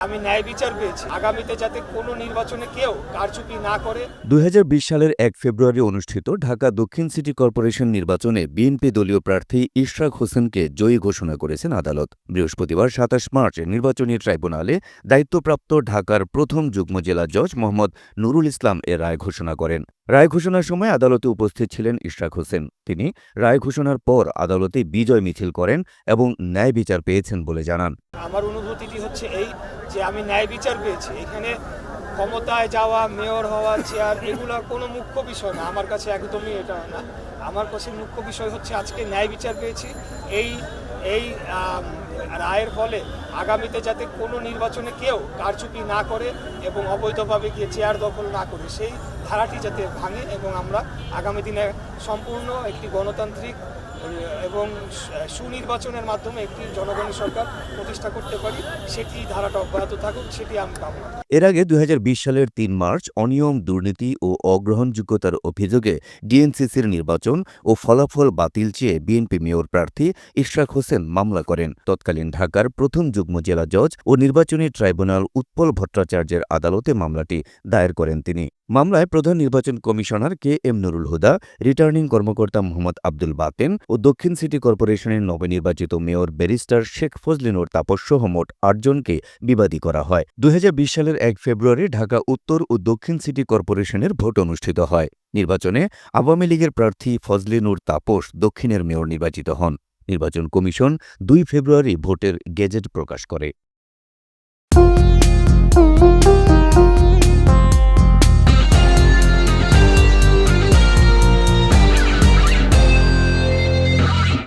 আমি ন্যায় বিচার পেয়েছি, আগামীতে যাতে কোনো নির্বাচনে কেউ কারচুপি না করে। ২০২০ সালের ১ ফেব্রুয়ারি অনুষ্ঠিত ঢাকা দক্ষিণ সিটি কর্পোরেশন নির্বাচনে বিএনপি দলীয় প্রার্থী ইশরাক হোসেনকে জয়ী ঘোষণা করেছেন আদালত। বৃহস্পতিবার ২৭ মার্চ নির্বাচনী ট্রাইব্যুনালে দায়িত্বপ্রাপ্ত ঢাকার প্রথম যুগ্ম জেলা জজ মোহাম্মদ নুরুল ইসলাম এ রায় ঘোষণা করেন। রায় ঘোষণার সময় আদালতে উপস্থিত ছিলেন ইশরাক হোসেন। তিনি রায় ঘোষণার পর আদালতে বিজয় মিছিল করেন এবং ন্যায় বিচার পেয়েছেন বলে জানান। আমার অনুভূতিটি হচ্ছে এই যে আমি ন্যায় বিচার পেয়েছি। এখানে ক্ষমতায় যাওয়া, মেয়র হওয়া, চেয়ার, এগুলো কোনো মুখ্য বিষয় না আমার কাছে, একদমই এটা না। আমার কাছে মুখ্য বিষয় হচ্ছে আজকে ন্যায় বিচার পেয়েছি। এই এই রায়ের ফলে আগামীতে যাতে কোনো নির্বাচনে কেউ কারচুপি না করে এবং অবৈধভাবে গিয়ে চেয়ার দখল না করে, সেই ধারাটি যাতে ভাঙে এবং আমরা আগামী দিনে সম্পূর্ণ একটি গণতান্ত্রিক এবং সুনির্বাচনের মাধ্যমে একটি জনগণের সরকার প্রতিষ্ঠা করতে পারি, সেটি ধারাটা অব্যাহত থাকুক, সেটি আমি কামনা। এর আগে ২০২০ সালের ৩ মার্চ অনিয়ম, দুর্নীতি ও অগ্রহণযোগ্যতার অভিযোগে ডিএনসিসির নির্বাচন ও ফলাফল বাতিল চেয়ে বিএনপি মেয়র প্রার্থী ইশরাক হোসেন মামলা করেন। তৎকালীন ঢাকার প্রথম যুগ্ম জেলা জজ ও নির্বাচনী ট্রাইব্যুনাল উৎপল ভট্টাচার্যের আদালতে মামলাটি দায়ের করেন তিনি। মামলায় প্রধান নির্বাচন commissioner K M Nurul Huda, returning কর্মকর্তা মোহাম্মদ আব্দুল বাতেন ও দক্ষিণ সিটি কর্পোরেশনের নবনির্বাচিত মেয়র ব্যারিস্টার শেখ ফজলে নূর তাপস সহ মোট ৮ জনকে বিবাদী করা হয়। ২০২০ সালের ১ ফেব্রুয়ারি ঢাকা উত্তর ও দক্ষিণ সিটি কর্পোরেশনের ভোট অনুষ্ঠিত হয়। নির্বাচনে আওয়ামী লীগের প্রার্থী ফজলে নূর তাপস দক্ষিণের মেয়র নির্বাচিত হন। নির্বাচন কমিশন ২ ফেব্রুয়ারি ভোটের গেজেট প্রকাশ করে।